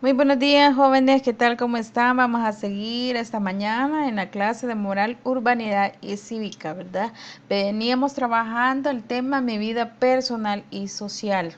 Muy buenos días, jóvenes. ¿Qué tal? ¿Cómo están? Vamos a seguir esta mañana en la clase de moral, urbanidad y cívica, ¿verdad? Veníamos trabajando el tema mi vida personal y social.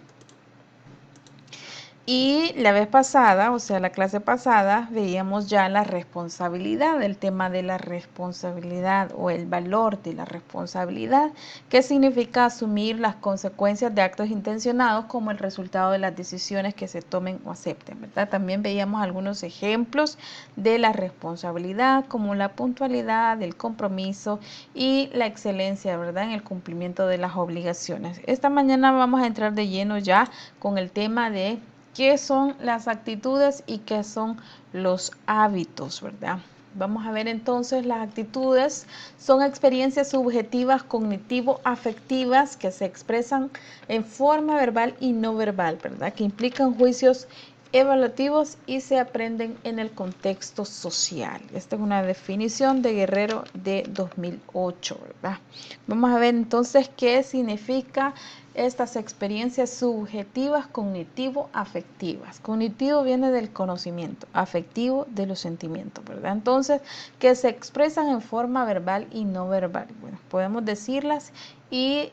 Y la vez pasada, o sea, la clase pasada, veíamos ya la responsabilidad, el tema de la responsabilidad o el valor de la responsabilidad, que significa asumir las consecuencias de actos intencionados como el resultado de las decisiones que se tomen o acepten, ¿verdad? También veíamos algunos ejemplos de la responsabilidad, como la puntualidad, el compromiso y la excelencia, ¿verdad? En el cumplimiento de las obligaciones. Esta mañana vamos a entrar de lleno ya con el tema de qué son las actitudes y qué son los hábitos, ¿verdad? Vamos a ver entonces las actitudes. Son experiencias subjetivas, cognitivo-afectivas que se expresan en forma verbal y no verbal, ¿verdad? Que implican juicios evaluativos y se aprenden en el contexto social. Esta es una definición de Guerrero de 2008, ¿verdad? Vamos a ver entonces qué significa estas experiencias subjetivas cognitivo-afectivas. Cognitivo viene del conocimiento, afectivo de los sentimientos, ¿verdad? Entonces, que se expresan en forma verbal y no verbal. Bueno, podemos decirlas y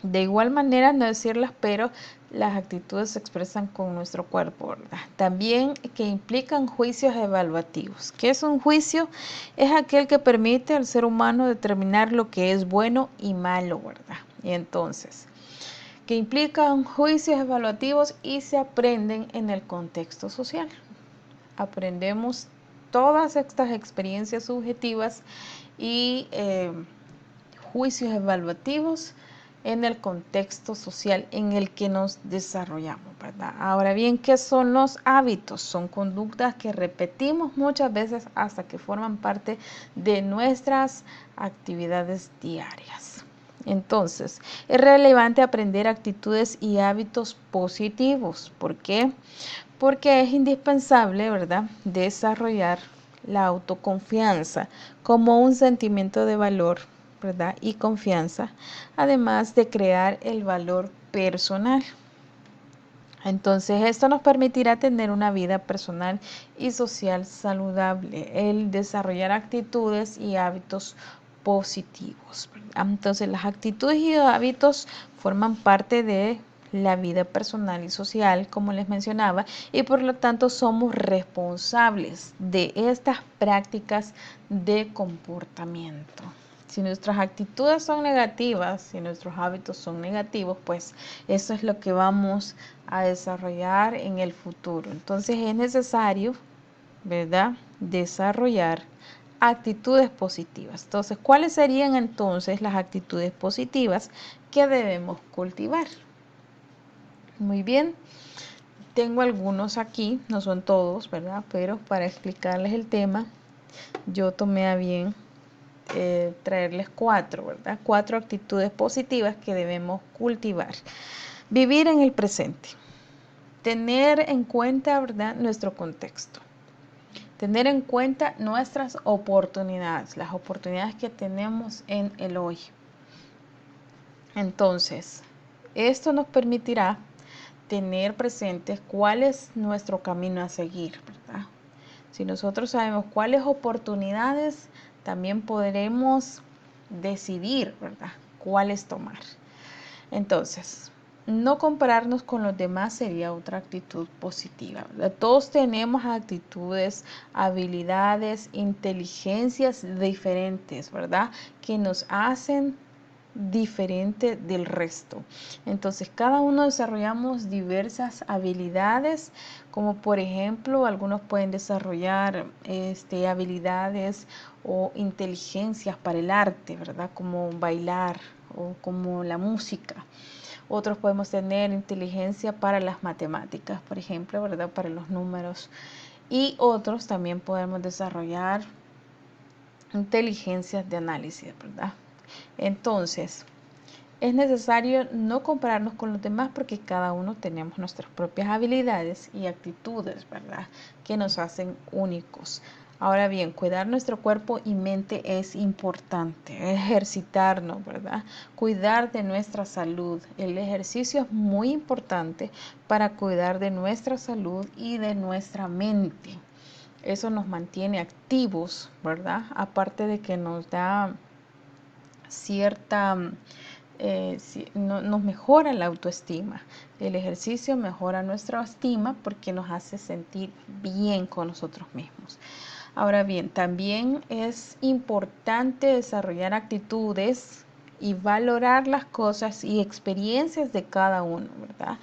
de igual manera no decirlas, pero las actitudes se expresan con nuestro cuerpo, ¿verdad? También que implican juicios evaluativos. ¿Qué es un juicio? Es aquel que permite al ser humano determinar lo que es bueno y malo, ¿verdad? Y entonces, que implican juicios evaluativos y se aprenden en el contexto social. Aprendemos todas estas experiencias subjetivas y juicios evaluativos en el contexto social en el que nos desarrollamos, ¿verdad? Ahora bien, ¿qué son los hábitos? Son conductas que repetimos muchas veces hasta que forman parte de nuestras actividades diarias. Entonces, es relevante aprender actitudes y hábitos positivos. ¿Por qué? Porque es indispensable, ¿verdad?, desarrollar la autoconfianza como un sentimiento de valor, ¿verdad?, y confianza, además de crear el valor personal. Entonces, esto nos permitirá tener una vida personal y social saludable, el desarrollar actitudes y hábitos positivos, ¿verdad? Entonces, las actitudes y hábitos forman parte de la vida personal y social, como les mencionaba, y por lo tanto somos responsables de estas prácticas de comportamiento. Si nuestras actitudes son negativas, si nuestros hábitos son negativos, pues eso es lo que vamos a desarrollar en el futuro. Entonces es necesario, ¿verdad?, desarrollar actitudes positivas. Entonces, ¿cuáles serían entonces las actitudes positivas que debemos cultivar? Muy bien, tengo algunos aquí, no son todos, ¿verdad? Pero para explicarles el tema, yo tomé a bien traerles 4, ¿verdad? 4 actitudes positivas que debemos cultivar. Vivir en el presente. Tener en cuenta, ¿verdad?, nuestro contexto. Tener en cuenta nuestras oportunidades, las oportunidades que tenemos en el hoy. Entonces, esto nos permitirá tener presente cuál es nuestro camino a seguir, ¿verdad? Si nosotros sabemos cuáles oportunidades, también podremos decidir, ¿verdad?, cuáles tomar. Entonces, no compararnos con los demás sería otra actitud positiva, ¿verdad? Todos tenemos actitudes, habilidades, inteligencias diferentes, ¿verdad?, que nos hacen diferente del resto. Entonces, cada uno desarrollamos diversas habilidades, como por ejemplo, algunos pueden desarrollar habilidades o inteligencias para el arte, ¿verdad?, como bailar o como la música. Otros podemos tener inteligencia para las matemáticas, por ejemplo, ¿verdad?, para los números. Y otros también podemos desarrollar inteligencias de análisis, ¿verdad? Entonces, es necesario no compararnos con los demás porque cada uno tenemos nuestras propias habilidades y actitudes, ¿verdad?, que nos hacen únicos. Ahora bien, cuidar nuestro cuerpo y mente es importante, ejercitarnos, ¿verdad? Cuidar de nuestra salud. El ejercicio es muy importante para cuidar de nuestra salud y de nuestra mente. Eso nos mantiene activos, ¿verdad? Aparte de que nos da cierta, nos mejora la autoestima. El ejercicio mejora nuestra estima porque nos hace sentir bien con nosotros mismos. Ahora bien, también es importante desarrollar actitudes y valorar las cosas y experiencias de cada uno, ¿verdad?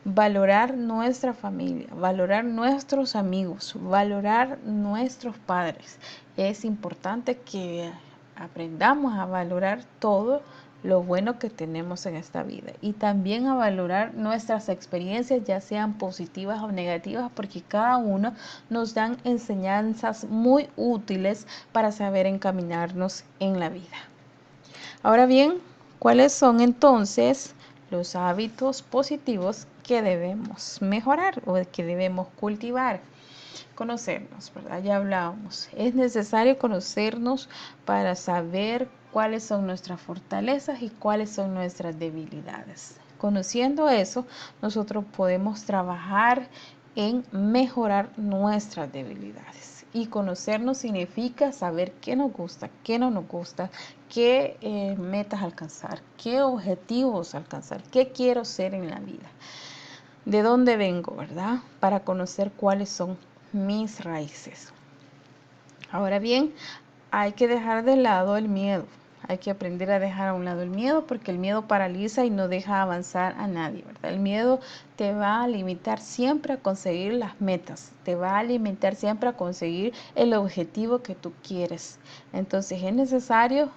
Valorar nuestra familia, valorar nuestros amigos, valorar nuestros padres. Es importante que aprendamos a valorar todo lo bueno que tenemos en esta vida y también a valorar nuestras experiencias, ya sean positivas o negativas, porque cada uno nos dan enseñanzas muy útiles para saber encaminarnos en la vida. Ahora bien, ¿cuáles son entonces los hábitos positivos que debemos mejorar o que debemos cultivar? Conocernos, ¿verdad? Ya hablábamos. Es necesario conocernos para saber cuáles son nuestras fortalezas y cuáles son nuestras debilidades. Conociendo eso, nosotros podemos trabajar en mejorar nuestras debilidades. Y conocernos significa saber qué nos gusta, qué no nos gusta, qué metas alcanzar, qué objetivos alcanzar, qué quiero ser en la vida, de dónde vengo, ¿verdad? Para conocer cuáles son mis raíces. Ahora bien, hay que dejar de lado el miedo. Hay que aprender a dejar a un lado el miedo porque el miedo paraliza y no deja avanzar a nadie, ¿verdad? El miedo te va a limitar siempre a conseguir las metas, te va a limitar siempre a conseguir el objetivo que tú quieres. Entonces es necesario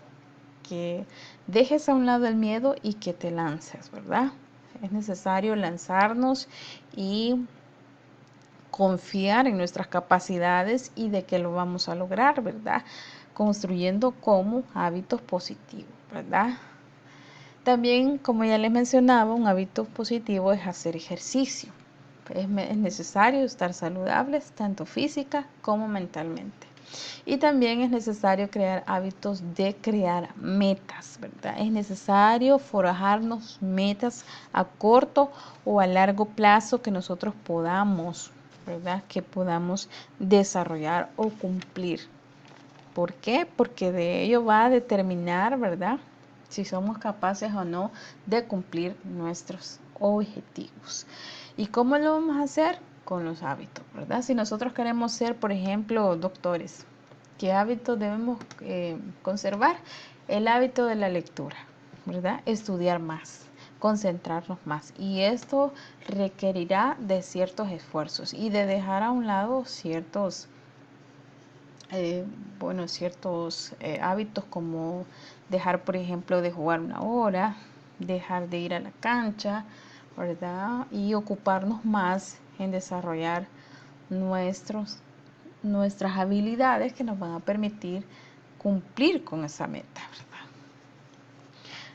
que dejes a un lado el miedo y que te lances, ¿verdad? Es necesario lanzarnos y confiar en nuestras capacidades y de que lo vamos a lograr, ¿verdad? Construyendo como hábitos positivos, ¿verdad? También, como ya les mencionaba, un hábito positivo es hacer ejercicio. Es necesario estar saludables, tanto física como mentalmente. Y también es necesario crear hábitos de crear metas, ¿verdad? Es necesario forjarnos metas a corto o a largo plazo que nosotros podamos, ¿verdad? Que podamos desarrollar o cumplir. ¿Por qué? Porque de ello va a determinar, ¿verdad? Si somos capaces o no de cumplir nuestros objetivos. ¿Y cómo lo vamos a hacer? Con los hábitos, ¿verdad? Si nosotros queremos ser, por ejemplo, doctores, ¿qué hábitos debemos conservar? El hábito de la lectura, ¿verdad? Estudiar más, concentrarnos más. Y esto requerirá de ciertos esfuerzos y de dejar a un lado ciertos hábitos como dejar, por ejemplo, de jugar una hora, dejar de ir a la cancha, ¿verdad? Y ocuparnos más en desarrollar nuestras habilidades que nos van a permitir cumplir con esa meta, ¿verdad?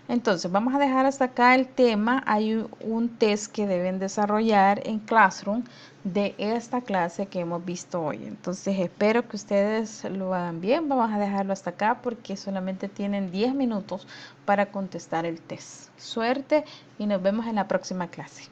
Entonces, vamos a dejar hasta acá el tema. Hay un test que deben desarrollar en Classroom de esta clase que hemos visto hoy. Entonces, espero que ustedes lo hagan bien. Vamos a dejarlo hasta acá porque solamente tienen 10 minutos para contestar el test. Suerte y nos vemos en la próxima clase.